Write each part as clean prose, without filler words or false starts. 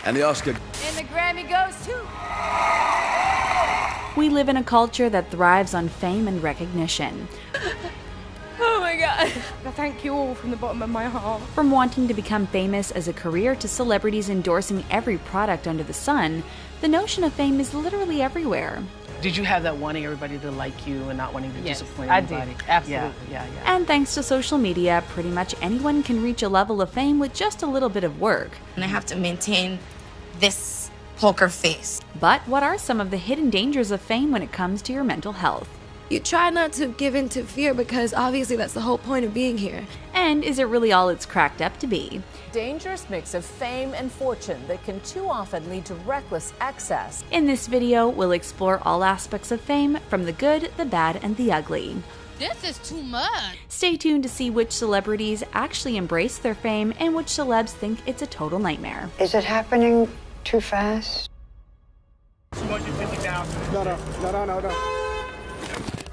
And the Oscar. And the Grammy goes to... We live in a culture that thrives on fame and recognition. Oh my God. I thank you all from the bottom of my heart. From wanting to become famous as a career to celebrities endorsing every product under the sun, the notion of fame is literally everywhere. Did you have that wanting everybody to like you and not wanting to disappoint anybody? I did. Absolutely. Yeah. And thanks to social media, pretty much anyone can reach a level of fame with just a little bit of work. And I have to maintain this poker face. But what are some of the hidden dangers of fame when it comes to your mental health? You try not to give in to fear because obviously that's the whole point of being here. And is it really all it's cracked up to be? Dangerous mix of fame and fortune that can too often lead to reckless excess. In this video, we'll explore all aspects of fame, from the good, the bad, and the ugly. This is too much. Stay tuned to see which celebrities actually embrace their fame and which celebs think it's a total nightmare. Is it happening too fast? 250,000. No.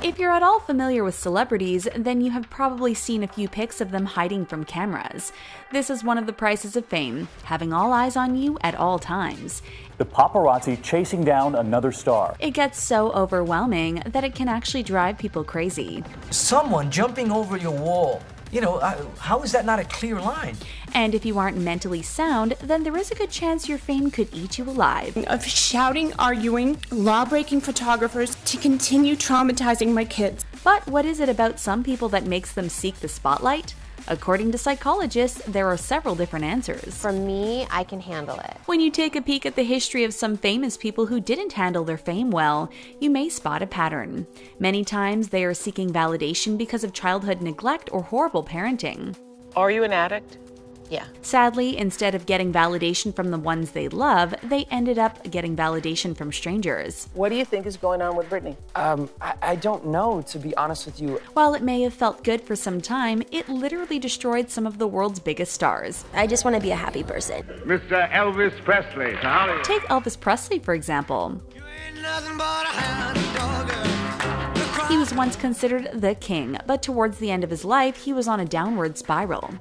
If you're at all familiar with celebrities, then you have probably seen a few pics of them hiding from cameras. This is one of the prices of fame, having all eyes on you at all times. The paparazzi chasing down another star. It gets so overwhelming that it can actually drive people crazy. Someone jumping over your wall. You know, how is that not a clear line? And if you aren't mentally sound, then there is a good chance your fame could eat you alive. Of shouting, arguing, law-breaking photographers to continue traumatizing my kids. But what is it about some people that makes them seek the spotlight? According to psychologists, there are several different answers. For me, I can handle it. When you take a peek at the history of some famous people who didn't handle their fame well, you may spot a pattern. Many times they are seeking validation because of childhood neglect or horrible parenting. Are you an addict? Yeah. Sadly, instead of getting validation from the ones they love, they ended up getting validation from strangers. What do you think is going on with Britney? I don't know, to be honest with you. While it may have felt good for some time, it literally destroyed some of the world's biggest stars. I just want to be a happy person. Mr. Elvis Presley. Take Elvis Presley, for example. He was once considered the king, but towards the end of his life, he was on a downward spiral.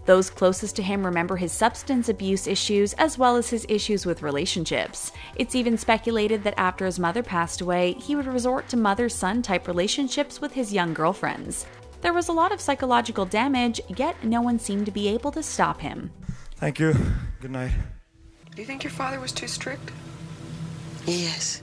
Those closest to him remember his substance abuse issues as well as his issues with relationships. It's even speculated that after his mother passed away, he would resort to mother-son type relationships with his young girlfriends. There was a lot of psychological damage, yet no one seemed to be able to stop him. Thank you. Good night. Do you think your father was too strict? Yes.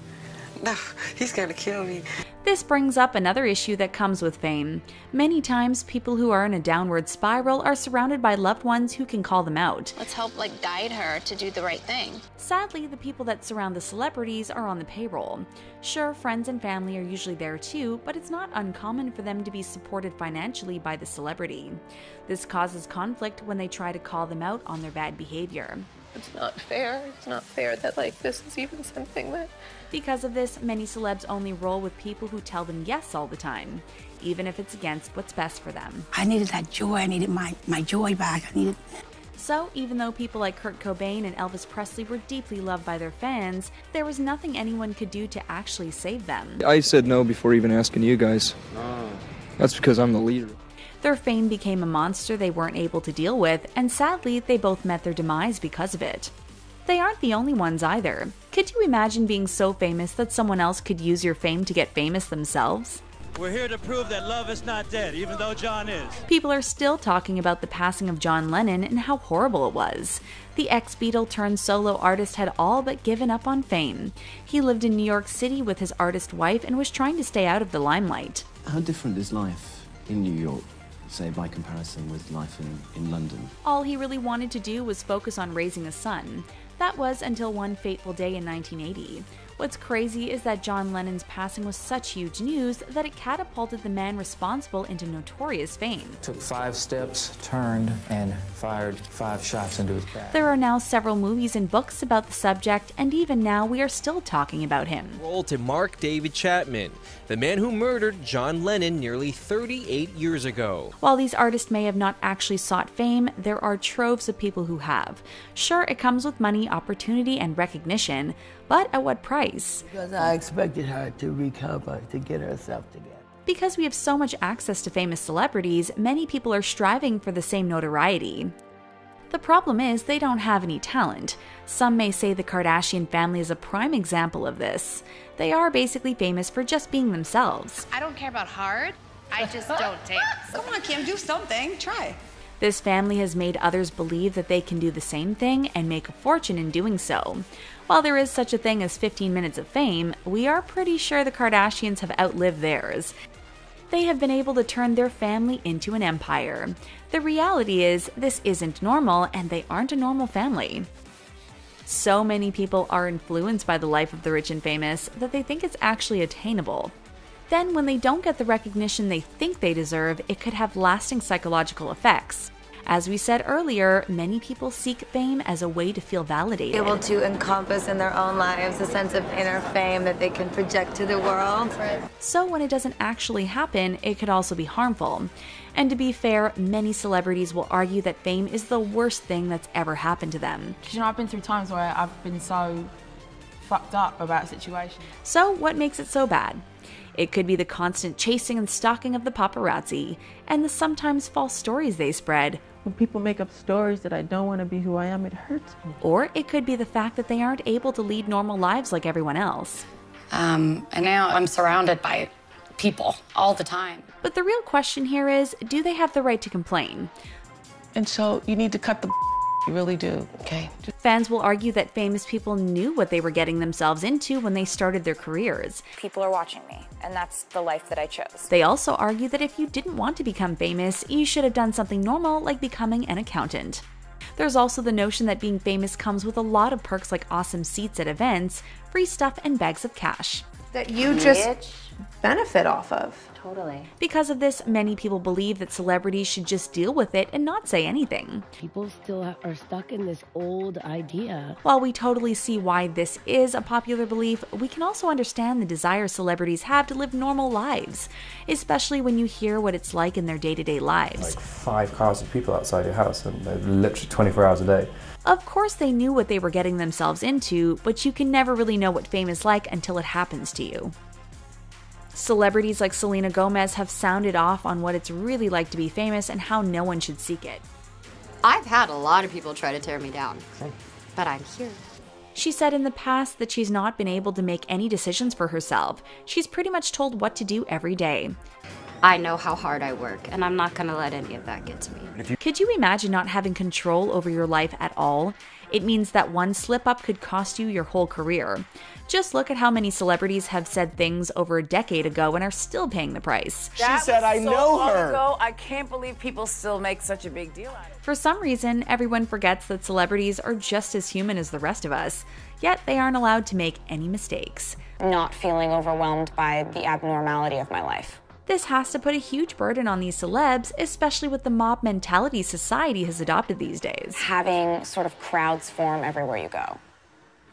No, he's gonna kill me. This brings up another issue that comes with fame. Many times, people who are in a downward spiral are surrounded by loved ones who can call them out. Let's help guide her to do the right thing. Sadly, the people that surround the celebrities are on the payroll. Sure, friends and family are usually there too, but it's not uncommon for them to be supported financially by the celebrity. This causes conflict when they try to call them out on their bad behavior. It's not fair. It's not fair that this is even something that... Because of this, many celebs only roll with people who tell them yes all the time, even if it's against what's best for them. I needed that joy. I needed my joy back. So, even though people like Kurt Cobain and Elvis Presley were deeply loved by their fans, there was nothing anyone could do to actually save them. I said no before even asking you guys. That's because I'm the leader. Their fame became a monster they weren't able to deal with, and sadly, they both met their demise because of it. They aren't the only ones either. Could you imagine being so famous that someone else could use your fame to get famous themselves? We're here to prove that love is not dead, even though John is. People are still talking about the passing of John Lennon and how horrible it was. The ex-Beatle turned solo artist had all but given up on fame. He lived in New York City with his artist wife and was trying to stay out of the limelight. How different is life in New York, say, by comparison with life in London? All he really wanted to do was focus on raising a son. That was until one fateful day in 1980. What's crazy is that John Lennon's passing was such huge news that it catapulted the man responsible into notorious fame. Took 5 steps, turned, and fired 5 shots into his back. There are now several movies and books about the subject, and even now we are still talking about him. Roll to Mark David Chapman, the man who murdered John Lennon nearly 38 years ago. While these artists may have not actually sought fame, there are troves of people who have. Sure, it comes with money, opportunity, and recognition, but at what price? Because I expected her to recover, to get herself together. Because we have so much access to famous celebrities, many people are striving for the same notoriety. The problem is they don't have any talent. Some may say the Kardashian family is a prime example of this. They are basically famous for just being themselves. I don't care about hard. I just don't dance. Come on, Kim, do something. Try. This family has made others believe that they can do the same thing and make a fortune in doing so. While there is such a thing as 15 minutes of fame, we are pretty sure the Kardashians have outlived theirs. They have been able to turn their family into an empire. The reality is, this isn't normal, and they aren't a normal family. So many people are influenced by the life of the rich and famous that they think it's actually attainable. Then, when they don't get the recognition they think they deserve, it could have lasting psychological effects. As we said earlier, many people seek fame as a way to feel validated. Able to encompass in their own lives a sense of inner fame that they can project to the world. So when it doesn't actually happen, it could also be harmful. And to be fair, many celebrities will argue that fame is the worst thing that's ever happened to them. You know, I've been through times where I've been so fucked up about a situation. So what makes it so bad? It could be the constant chasing and stalking of the paparazzi, and the sometimes false stories they spread. When people make up stories that I don't want to be who I am, it hurts me. Or it could be the fact that they aren't able to lead normal lives like everyone else. And now I'm surrounded by people all the time. But the real question here is, do they have the right to complain? And so you need to cut the you really do, okay? Fans will argue that famous people knew what they were getting themselves into when they started their careers. People are watching me, and that's the life that I chose. They also argue that if you didn't want to become famous, you should have done something normal like becoming an accountant. There's also the notion that being famous comes with a lot of perks like awesome seats at events, free stuff, and bags of cash. That you just benefit off of. Totally. Because of this, many people believe that celebrities should just deal with it and not say anything. People still are stuck in this old idea. While we totally see why this is a popular belief, we can also understand the desire celebrities have to live normal lives, especially when you hear what it's like in their day-to-day lives. Like 5 cars of people outside your house, and they're literally 24 hours a day. Of course they knew what they were getting themselves into, but you can never really know what fame is like until it happens to you. Celebrities like Selena Gomez have sounded off on what it's really like to be famous and how no one should seek it. I've had a lot of people try to tear me down, but I'm here. She said in the past that she's not been able to make any decisions for herself. She's pretty much told what to do every day. I know how hard I work, and I'm not going to let any of that get to me. Could you imagine not having control over your life at all? It means that one slip-up could cost you your whole career. Just look at how many celebrities have said things over a decade ago and are still paying the price. She said, I know her. Ago, I can't believe people still make such a big deal out of it. For some reason, everyone forgets that celebrities are just as human as the rest of us, yet they aren't allowed to make any mistakes. Not feeling overwhelmed by the abnormality of my life. This has to put a huge burden on these celebs, especially with the mob mentality society has adopted these days. Having sort of crowds form everywhere you go.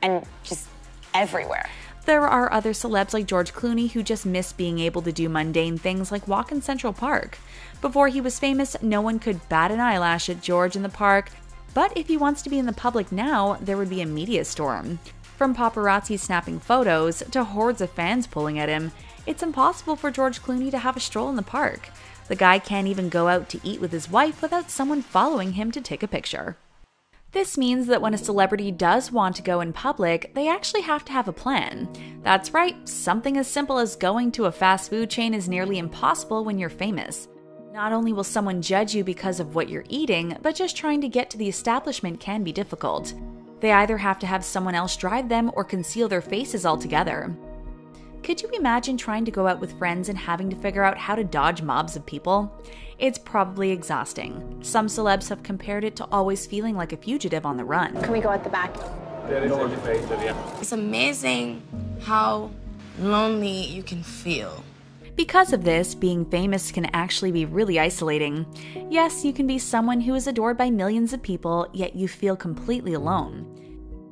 And just everywhere. There are other celebs like George Clooney who just miss being able to do mundane things like walk in Central Park. Before he was famous, no one could bat an eyelash at George in the park, but if he wants to be in the public now, there would be a media storm. From paparazzi snapping photos to hordes of fans pulling at him, it's impossible for George Clooney to have a stroll in the park. The guy can't even go out to eat with his wife without someone following him to take a picture. This means that when a celebrity does want to go in public, they actually have to have a plan. That's right, something as simple as going to a fast food chain is nearly impossible when you're famous. Not only will someone judge you because of what you're eating, but just trying to get to the establishment can be difficult. They either have to have someone else drive them or conceal their faces altogether. Could you imagine trying to go out with friends and having to figure out how to dodge mobs of people? It's probably exhausting. Some celebs have compared it to always feeling like a fugitive on the run. Can we go at the back? It's amazing how lonely you can feel. Because of this, being famous can actually be really isolating. Yes, you can be someone who is adored by millions of people, yet you feel completely alone.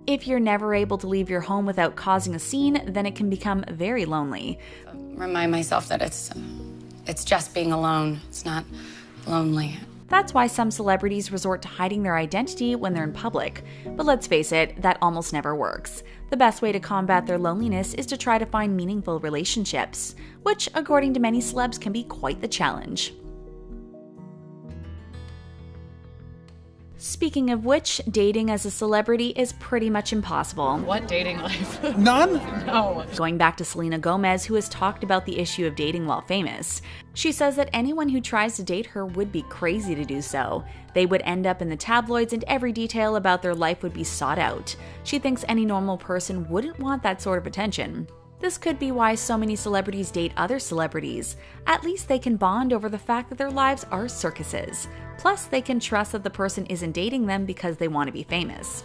If you're never able to leave your home without causing a scene, then it can become very lonely. Remind myself that it's just being alone. It's not lonely. That's why some celebrities resort to hiding their identity when they're in public. But let's face it, that almost never works. The best way to combat their loneliness is to try to find meaningful relationships, which, according to many celebs, can be quite the challenge. Speaking of which, dating as a celebrity is pretty much impossible. What dating life? None? No. Going back to Selena Gomez, who has talked about the issue of dating while famous. She says that anyone who tries to date her would be crazy to do so. They would end up in the tabloids and every detail about their life would be sought out. She thinks any normal person wouldn't want that sort of attention. This could be why so many celebrities date other celebrities. At least they can bond over the fact that their lives are circuses. Plus, they can trust that the person isn't dating them because they want to be famous.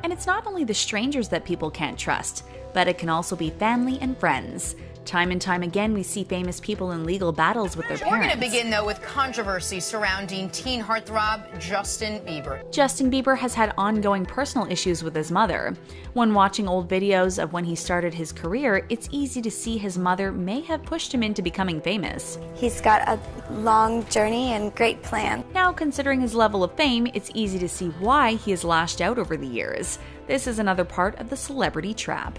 And it's not only the strangers that people can't trust, but it can also be family and friends. Time and time again, we see famous people in legal battles with their parents. We're going to begin, though, with controversy surrounding teen heartthrob Justin Bieber. Justin Bieber has had ongoing personal issues with his mother. When watching old videos of when he started his career, it's easy to see his mother may have pushed him into becoming famous. He's got a long journey and great plan. Now, considering his level of fame, it's easy to see why he has lashed out over the years. This is another part of the celebrity trap.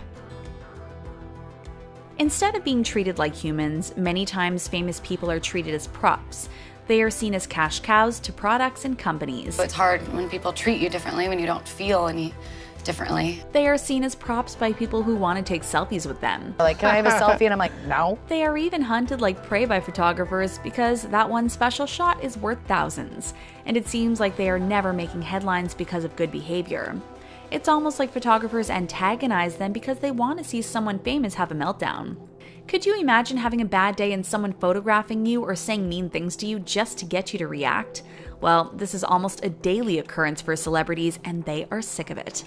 Instead of being treated like humans, many times famous people are treated as props. They are seen as cash cows to products and companies. It's hard when people treat you differently, when you don't feel any differently. They are seen as props by people who want to take selfies with them. Like, can I have a selfie? And I'm like, no. They are even hunted like prey by photographers because that one special shot is worth thousands. And it seems like they are never making headlines because of good behavior. It's almost like photographers antagonize them because they want to see someone famous have a meltdown. Could you imagine having a bad day and someone photographing you or saying mean things to you just to get you to react? Well, this is almost a daily occurrence for celebrities, and they are sick of it.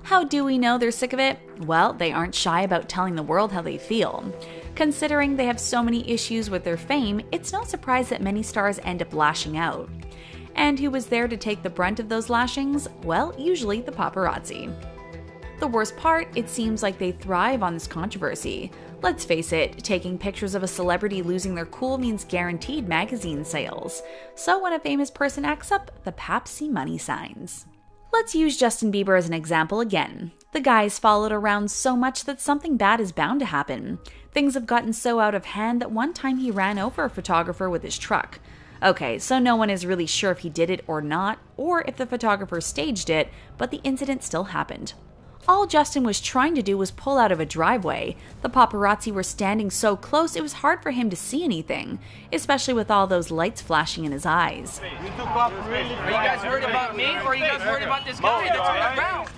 How do we know they're sick of it? Well, they aren't shy about telling the world how they feel. Considering they have so many issues with their fame, it's no surprise that many stars end up lashing out. And who was there to take the brunt of those lashings? Well, usually the paparazzi. The worst part, it seems like they thrive on this controversy. Let's face it, taking pictures of a celebrity losing their cool means guaranteed magazine sales. So when a famous person acts up, the paps see money signs. Let's use Justin Bieber as an example again. The guy is followed around so much that something bad is bound to happen. Things have gotten so out of hand that one time he ran over a photographer with his truck. Okay, so no one is really sure if he did it or not, or if the photographer staged it, but the incident still happened. All Justin was trying to do was pull out of a driveway. The paparazzi were standing so close it was hard for him to see anything, especially with all those lights flashing in his eyes. Are you guys worried about me, or are you guys worried about this guy that's on the ground?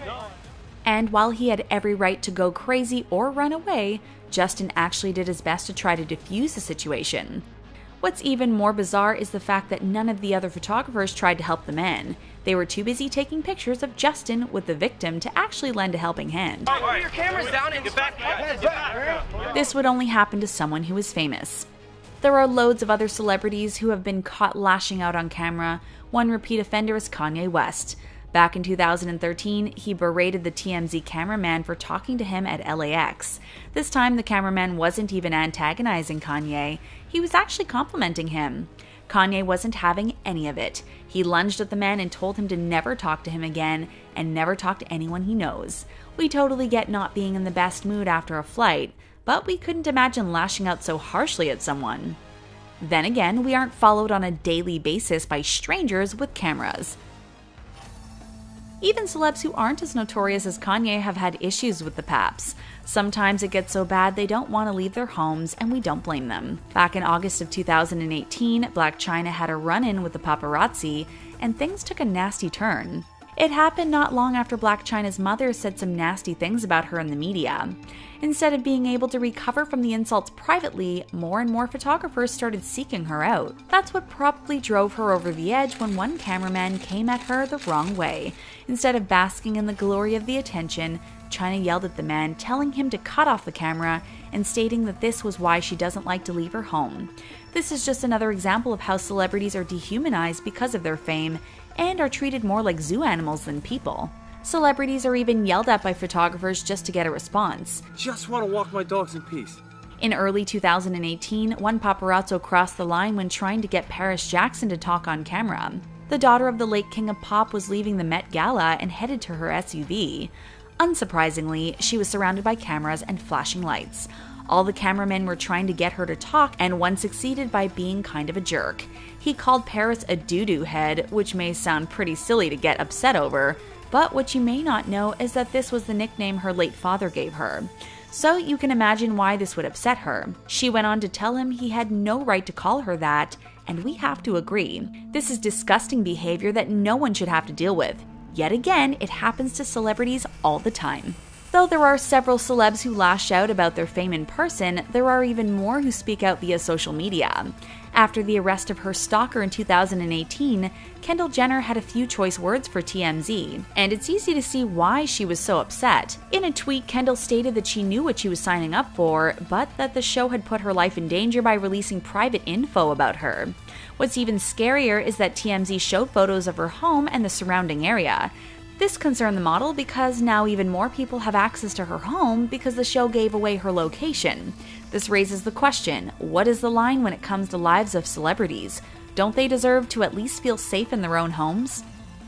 And while he had every right to go crazy or run away, Justin actually did his best to try to defuse the situation. What's even more bizarre is the fact that none of the other photographers tried to help the man. They were too busy taking pictures of Justin with the victim to actually lend a helping hand. Put your cameras down and get back. This would only happen to someone who is famous. There are loads of other celebrities who have been caught lashing out on camera. One repeat offender is Kanye West. Back in 2013, he berated the TMZ cameraman for talking to him at LAX. This time, the cameraman wasn't even antagonizing Kanye. He was actually complimenting him. Kanye wasn't having any of it. He lunged at the man and told him to never talk to him again and never talk to anyone he knows. We totally get not being in the best mood after a flight, but we couldn't imagine lashing out so harshly at someone. Then again, we aren't followed on a daily basis by strangers with cameras. Even celebs who aren't as notorious as Kanye have had issues with the paps. Sometimes it gets so bad they don't want to leave their homes, and we don't blame them. Back in August of 2018, Blac Chyna had a run-in with the paparazzi, and things took a nasty turn. It happened not long after Blac Chyna's mother said some nasty things about her in the media. Instead of being able to recover from the insults privately, more and more photographers started seeking her out. That's what probably drove her over the edge when one cameraman came at her the wrong way. Instead of basking in the glory of the attention, Chyna yelled at the man, telling him to cut off the camera and stating that this was why she doesn't like to leave her home. This is just another example of how celebrities are dehumanized because of their fame and are treated more like zoo animals than people. Celebrities are even yelled at by photographers just to get a response. Just want to walk my dogs in peace. In early 2018, one paparazzo crossed the line when trying to get Paris Jackson to talk on camera. The daughter of the late King of Pop was leaving the Met Gala and headed to her SUV. Unsurprisingly, she was surrounded by cameras and flashing lights. All the cameramen were trying to get her to talk, and one succeeded by being kind of a jerk. He called Paris a doo-doo head, which may sound pretty silly to get upset over, but what you may not know is that this was the nickname her late father gave her. So you can imagine why this would upset her. She went on to tell him he had no right to call her that, and we have to agree. This is disgusting behavior that no one should have to deal with. Yet again, it happens to celebrities all the time. Though there are several celebs who lash out about their fame in person, there are even more who speak out via social media. After the arrest of her stalker in 2018, Kendall Jenner had a few choice words for TMZ, and it's easy to see why she was so upset. In a tweet, Kendall stated that she knew what she was signing up for, but that the show had put her life in danger by releasing private info about her. What's even scarier is that TMZ showed photos of her home and the surrounding area. This concerned the model because now even more people have access to her home because the show gave away her location. This raises the question, what is the line when it comes to lives of celebrities? Don't they deserve to at least feel safe in their own homes?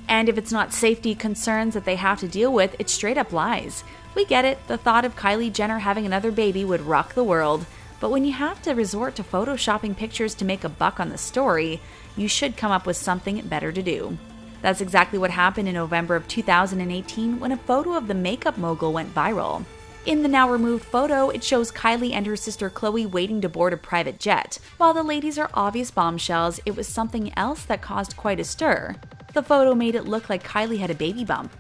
And if it's not safety concerns that they have to deal with, it's straight up lies. We get it, the thought of Kylie Jenner having another baby would rock the world, but when you have to resort to photoshopping pictures to make a buck on the story, you should come up with something better to do. That's exactly what happened in November of 2018 when a photo of the makeup mogul went viral. In the now removed photo, it shows Kylie and her sister Khloe waiting to board a private jet. While the ladies are obvious bombshells, it was something else that caused quite a stir. The photo made it look like Kylie had a baby bump.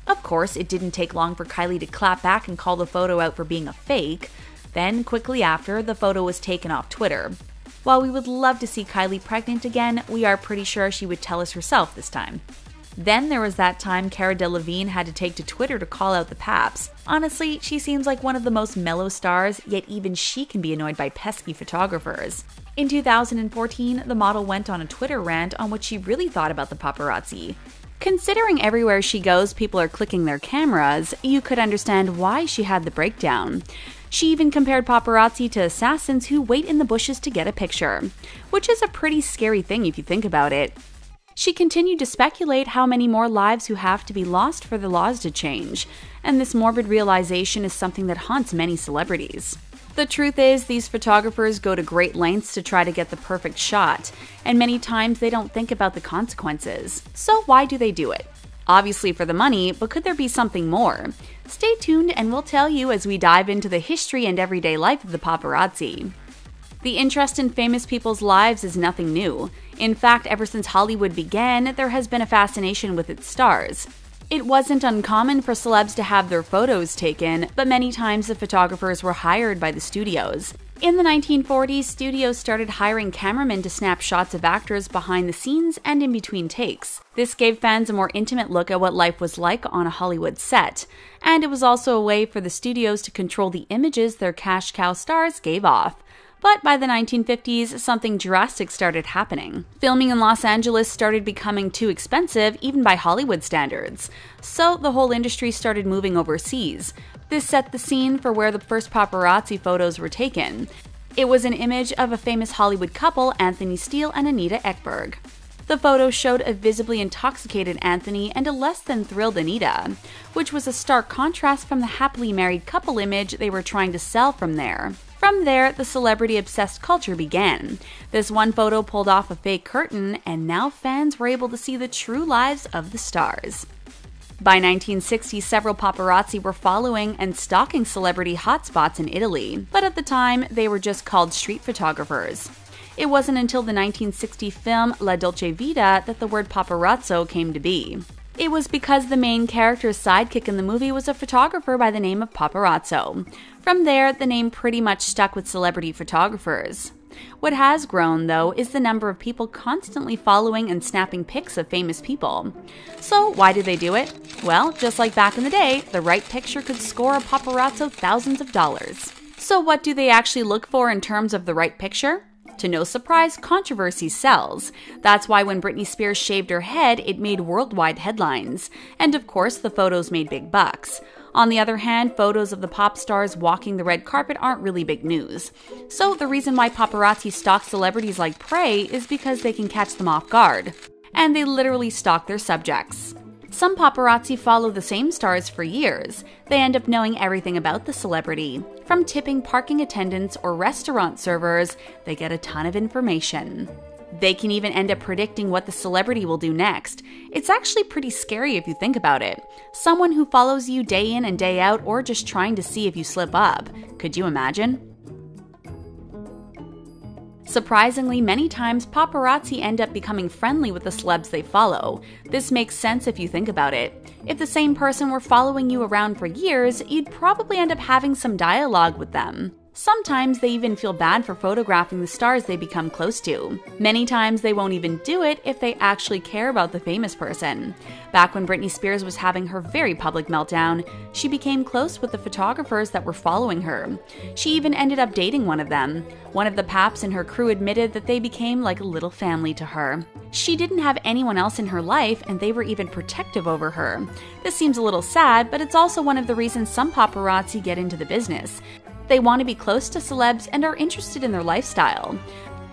Of course, it didn't take long for Kylie to clap back and call the photo out for being a fake. Then, quickly after, the photo was taken off Twitter. While we would love to see Kylie pregnant again, we are pretty sure she would tell us herself this time. Then there was that time Cara Delevingne had to take to Twitter to call out the paps. Honestly, she seems like one of the most mellow stars, yet even she can be annoyed by pesky photographers. In 2014, the model went on a Twitter rant on what she really thought about the paparazzi. Considering everywhere she goes people are clicking their cameras, you could understand why she had the breakdown. She even compared paparazzi to assassins who wait in the bushes to get a picture, which is a pretty scary thing if you think about it. She continued to speculate how many more lives who have to be lost for the laws to change, and this morbid realization is something that haunts many celebrities. The truth is, these photographers go to great lengths to try to get the perfect shot, and many times they don't think about the consequences. So why do they do it? Obviously for the money, but could there be something more? Stay tuned and we'll tell you as we dive into the history and everyday life of the paparazzi. The interest in famous people's lives is nothing new. In fact, ever since Hollywood began, there has been a fascination with its stars. It wasn't uncommon for celebs to have their photos taken, but many times the photographers were hired by the studios. In the 1940s, studios started hiring cameramen to snap shots of actors behind the scenes and in between takes. This gave fans a more intimate look at what life was like on a Hollywood set, and it was also a way for the studios to control the images their cash cow stars gave off. But by the 1950s, something drastic started happening. Filming in Los Angeles started becoming too expensive, even by Hollywood standards. So the whole industry started moving overseas. This set the scene for where the first paparazzi photos were taken. It was an image of a famous Hollywood couple, Anthony Steele and Anita Ekberg. The photo showed a visibly intoxicated Anthony and a less than thrilled Anita, which was a stark contrast from the happily married couple image they were trying to sell from there. From there, the celebrity-obsessed culture began. This one photo pulled off a fake curtain, and now fans were able to see the true lives of the stars. By 1960, several paparazzi were following and stalking celebrity hotspots in Italy, but at the time, they were just called street photographers. It wasn't until the 1960 film La Dolce Vita that the word paparazzo came to be. It was because the main character's sidekick in the movie was a photographer by the name of Paparazzo. From there, the name pretty much stuck with celebrity photographers. What has grown, though, is the number of people constantly following and snapping pics of famous people. So why do they do it? Well, just like back in the day, the right picture could score a paparazzo thousands of dollars. So what do they actually look for in terms of the right picture? To no surprise, controversy sells. That's why when Britney Spears shaved her head, it made worldwide headlines. And of course, the photos made big bucks. On the other hand, photos of the pop stars walking the red carpet aren't really big news. So the reason why paparazzi stalk celebrities like prey is because they can catch them off guard. And they literally stalk their subjects. Some paparazzi follow the same stars for years. They end up knowing everything about the celebrity. From tipping parking attendants or restaurant servers, they get a ton of information. They can even end up predicting what the celebrity will do next. It's actually pretty scary if you think about it. Someone who follows you day in and day out, or just trying to see if you slip up. Could you imagine? Surprisingly, many times paparazzi end up becoming friendly with the celebs they follow. This makes sense if you think about it. If the same person were following you around for years, you'd probably end up having some dialogue with them. Sometimes they even feel bad for photographing the stars they become close to. Many times they won't even do it if they actually care about the famous person. Back when Britney Spears was having her very public meltdown, she became close with the photographers that were following her. She even ended up dating one of them. One of the paps and her crew admitted that they became like a little family to her. She didn't have anyone else in her life, and they were even protective over her. This seems a little sad, but it's also one of the reasons some paparazzi get into the business. They want to be close to celebs and are interested in their lifestyle.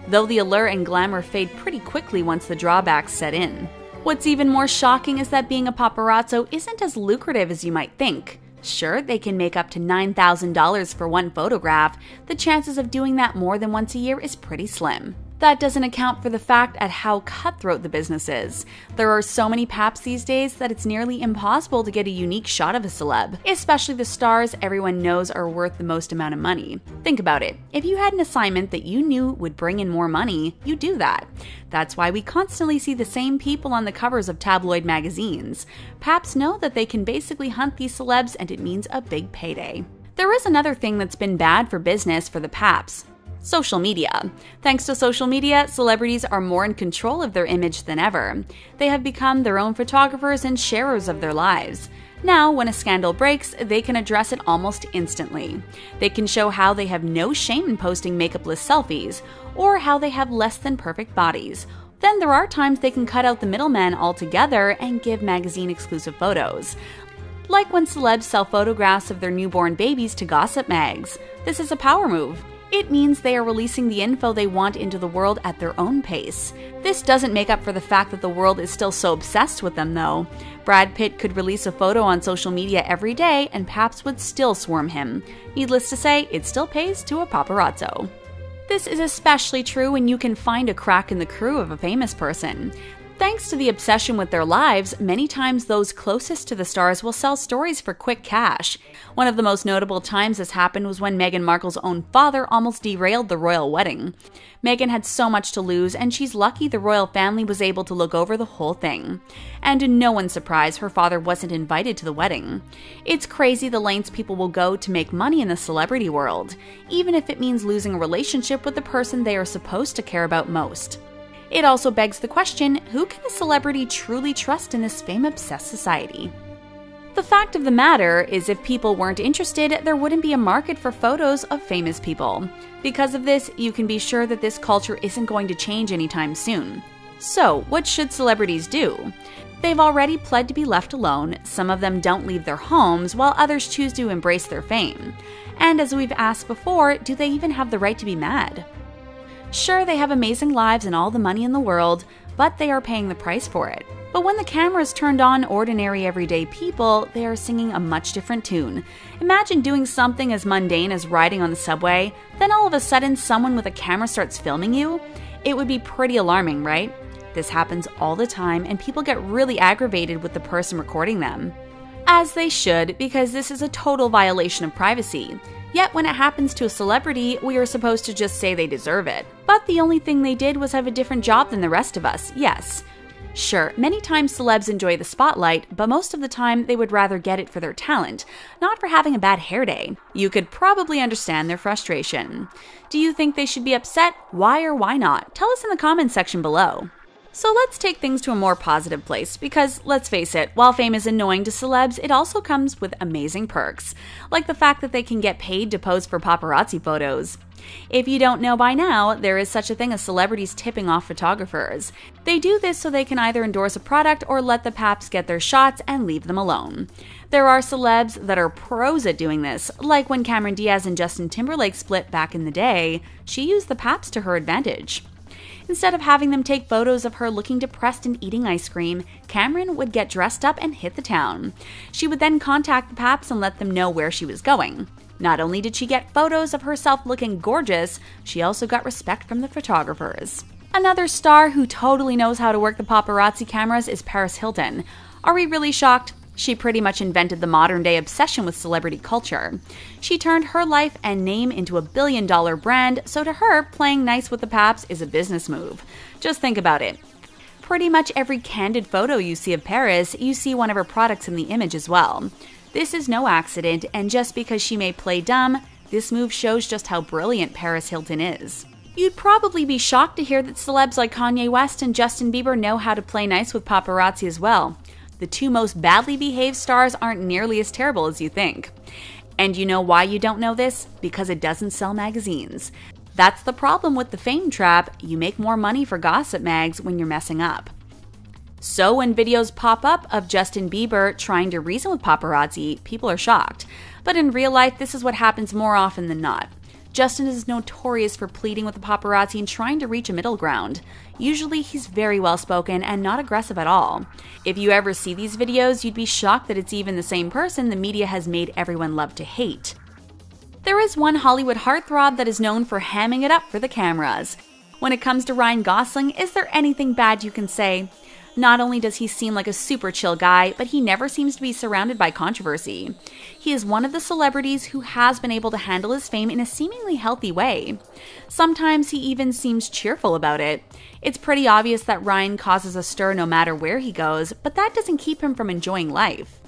Though the allure and glamour fade pretty quickly once the drawbacks set in. What's even more shocking is that being a paparazzo isn't as lucrative as you might think. Sure, they can make up to $9,000 for one photograph. The chances of doing that more than once a year is pretty slim. That doesn't account for the fact at how cutthroat the business is. There are so many paps these days that it's nearly impossible to get a unique shot of a celeb, especially the stars everyone knows are worth the most amount of money. Think about it. If you had an assignment that you knew would bring in more money, you'd do that. That's why we constantly see the same people on the covers of tabloid magazines. Paps know that they can basically hunt these celebs, and it means a big payday. There is another thing that's been bad for business for the paps. Social media. Thanks to social media, celebrities are more in control of their image than ever. They have become their own photographers and sharers of their lives. Now, when a scandal breaks, they can address it almost instantly. They can show how they have no shame in posting makeupless selfies, or how they have less than perfect bodies. Then there are times they can cut out the middleman altogether and give magazine-exclusive photos. Like when celebs sell photographs of their newborn babies to gossip mags. This is a power move. It means they are releasing the info they want into the world at their own pace. This doesn't make up for the fact that the world is still so obsessed with them, though. Brad Pitt could release a photo on social media every day and paps would still swarm him. Needless to say, it still pays to a paparazzo. This is especially true when you can find a crack in the crew of a famous person. Thanks to the obsession with their lives, many times those closest to the stars will sell stories for quick cash. One of the most notable times this happened was when Meghan Markle's own father almost derailed the royal wedding. Meghan had so much to lose, and she's lucky the royal family was able to look over the whole thing. And to no one's surprise, her father wasn't invited to the wedding. It's crazy the lengths people will go to make money in the celebrity world, even if it means losing a relationship with the person they are supposed to care about most. It also begs the question, who can a celebrity truly trust in this fame-obsessed society? The fact of the matter is, if people weren't interested, there wouldn't be a market for photos of famous people. Because of this, you can be sure that this culture isn't going to change anytime soon. So, what should celebrities do? They've already pled to be left alone. Some of them don't leave their homes, while others choose to embrace their fame. And as we've asked before, do they even have the right to be mad? Sure, they have amazing lives and all the money in the world, but they are paying the price for it. But when the camera's turned on ordinary everyday people, they are singing a much different tune. Imagine doing something as mundane as riding on the subway, then all of a sudden someone with a camera starts filming you. It would be pretty alarming, right? This happens all the time, and people get really aggravated with the person recording them. As they should, because this is a total violation of privacy. Yet when it happens to a celebrity, we are supposed to just say they deserve it. But the only thing they did was have a different job than the rest of us, yes. Sure, many times celebs enjoy the spotlight, but most of the time they would rather get it for their talent, not for having a bad hair day. You could probably understand their frustration. Do you think they should be upset? Why or why not? Tell us in the comments section below. So let's take things to a more positive place, because let's face it, while fame is annoying to celebs, it also comes with amazing perks, like the fact that they can get paid to pose for paparazzi photos. If you don't know by now, there is such a thing as celebrities tipping off photographers. They do this so they can either endorse a product or let the paps get their shots and leave them alone. There are celebs that are pros at doing this, like when Cameron Diaz and Justin Timberlake split back in the day. She used the paps to her advantage. Instead of having them take photos of her looking depressed and eating ice cream, Cameron would get dressed up and hit the town. She would then contact the paps and let them know where she was going. Not only did she get photos of herself looking gorgeous, she also got respect from the photographers. Another star who totally knows how to work the paparazzi cameras is Paris Hilton. Are we really shocked? She pretty much invented the modern-day obsession with celebrity culture. She turned her life and name into a billion-dollar brand, so to her, playing nice with the paps is a business move. Just think about it. Pretty much every candid photo you see of Paris, you see one of her products in the image as well. This is no accident, and just because she may play dumb, this move shows just how brilliant Paris Hilton is. You'd probably be shocked to hear that celebs like Kanye West and Justin Bieber know how to play nice with paparazzi as well. The two most badly behaved stars aren't nearly as terrible as you think. And you know why you don't know this? Because it doesn't sell magazines. That's the problem with the fame trap. You make more money for gossip mags when you're messing up. So when videos pop up of Justin Bieber trying to reason with paparazzi, people are shocked. But in real life, this is what happens more often than not. Justin is notorious for pleading with the paparazzi and trying to reach a middle ground. Usually he's very well spoken and not aggressive at all. If you ever see these videos, you'd be shocked that it's even the same person the media has made everyone love to hate. There is one Hollywood heartthrob that is known for hamming it up for the cameras. When it comes to Ryan Gosling, is there anything bad you can say? Not only does he seem like a super chill guy, but he never seems to be surrounded by controversy. He is one of the celebrities who has been able to handle his fame in a seemingly healthy way. Sometimes he even seems cheerful about it. It's pretty obvious that Ryan causes a stir no matter where he goes, but that doesn't keep him from enjoying life.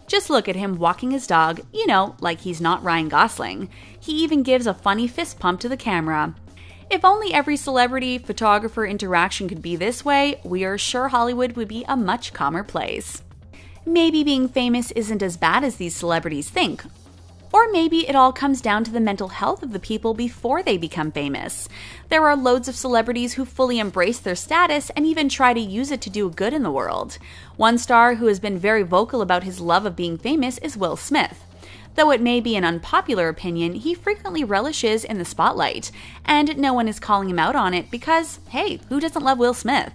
Just look at him walking his dog, you know, like he's not Ryan Gosling. He even gives a funny fist pump to the camera. If only every celebrity-photographer interaction could be this way, we are sure Hollywood would be a much calmer place. Maybe being famous isn't as bad as these celebrities think. Or maybe it all comes down to the mental health of the people before they become famous. There are loads of celebrities who fully embrace their status and even try to use it to do good in the world. One star who has been very vocal about his love of being famous is Will Smith. Though it may be an unpopular opinion, he frequently relishes in the spotlight, and no one is calling him out on it because, hey, who doesn't love Will Smith?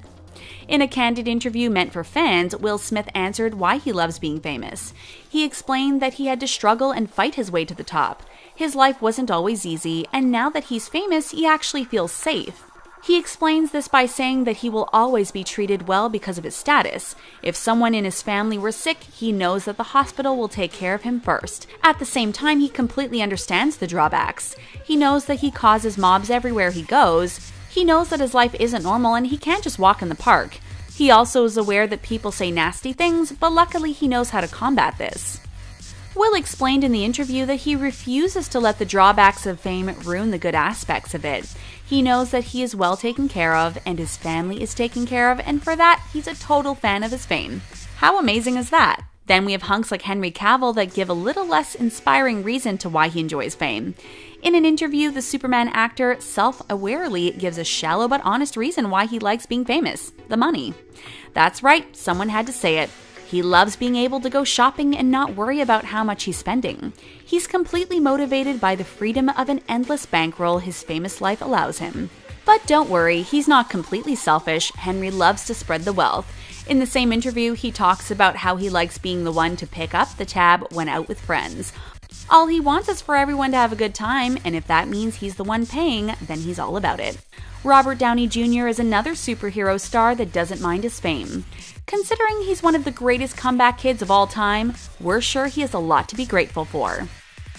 In a candid interview meant for fans, Will Smith answered why he loves being famous. He explained that he had to struggle and fight his way to the top. His life wasn't always easy, and now that he's famous, he actually feels safe. He explains this by saying that he will always be treated well because of his status. If someone in his family were sick, he knows that the hospital will take care of him first. At the same time, he completely understands the drawbacks. He knows that he causes mobs everywhere he goes. He knows that his life isn't normal and he can't just walk in the park. He also is aware that people say nasty things, but luckily he knows how to combat this. Will explained in the interview that he refuses to let the drawbacks of fame ruin the good aspects of it. He knows that he is well taken care of and his family is taken care of, and for that, he's a total fan of his fame. How amazing is that? Then we have hunks like Henry Cavill that give a little less inspiring reason to why he enjoys fame. In an interview, the Superman actor self-awarely gives a shallow but honest reason why he likes being famous: the money. That's right, someone had to say it. He loves being able to go shopping and not worry about how much he's spending. He's completely motivated by the freedom of an endless bankroll his famous life allows him. But don't worry, he's not completely selfish. Henry loves to spread the wealth. In the same interview, he talks about how he likes being the one to pick up the tab when out with friends. All he wants is for everyone to have a good time, and if that means he's the one paying, then he's all about it. Robert Downey Jr. is another superhero star that doesn't mind his fame. Considering he's one of the greatest comeback kids of all time, we're sure he has a lot to be grateful for.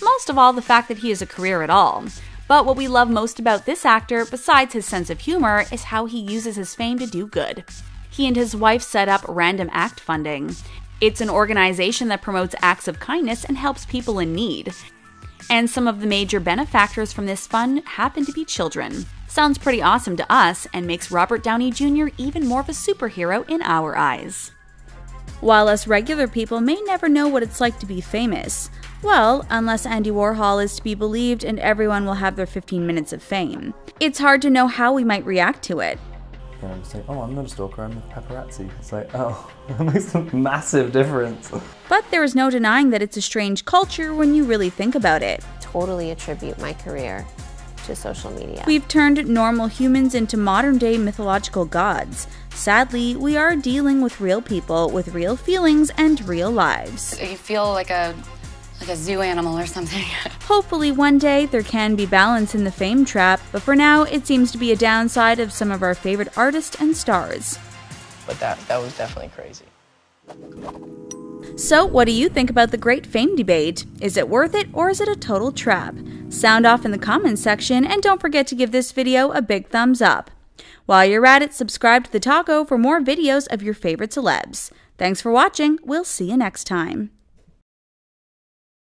Most of all, the fact that he has a career at all. But what we love most about this actor, besides his sense of humor, is how he uses his fame to do good. He and his wife set up Random Act Funding. It's an organization that promotes acts of kindness and helps people in need. And some of the major benefactors from this fund happen to be children. Sounds pretty awesome to us and makes Robert Downey Jr. even more of a superhero in our eyes. While us regular people may never know what it's like to be famous, well, unless Andy Warhol is to be believed and everyone will have their 15 minutes of fame. It's hard to know how we might react to it. Yeah, I'm just like, oh, I'm not a stalker, I'm a paparazzi. It's like, oh, that makes a massive difference. But there is no denying that it's a strange culture when you really think about it. Totally attribute my career to social media. We've turned normal humans into modern-day mythological gods. Sadly, we are dealing with real people with real feelings and real lives. You feel like a zoo animal or something. Hopefully one day there can be balance in the fame trap, but for now it seems to be a downside of some of our favorite artists and stars. But that was definitely crazy. So what do you think about the great fame debate? Is it worth it or is it a total trap? Sound off in the comments section, and don't forget to give this video a big thumbs up. While you're at it, subscribe to the Taco for more videos of your favorite celebs. Thanks for watching. We'll see you next time.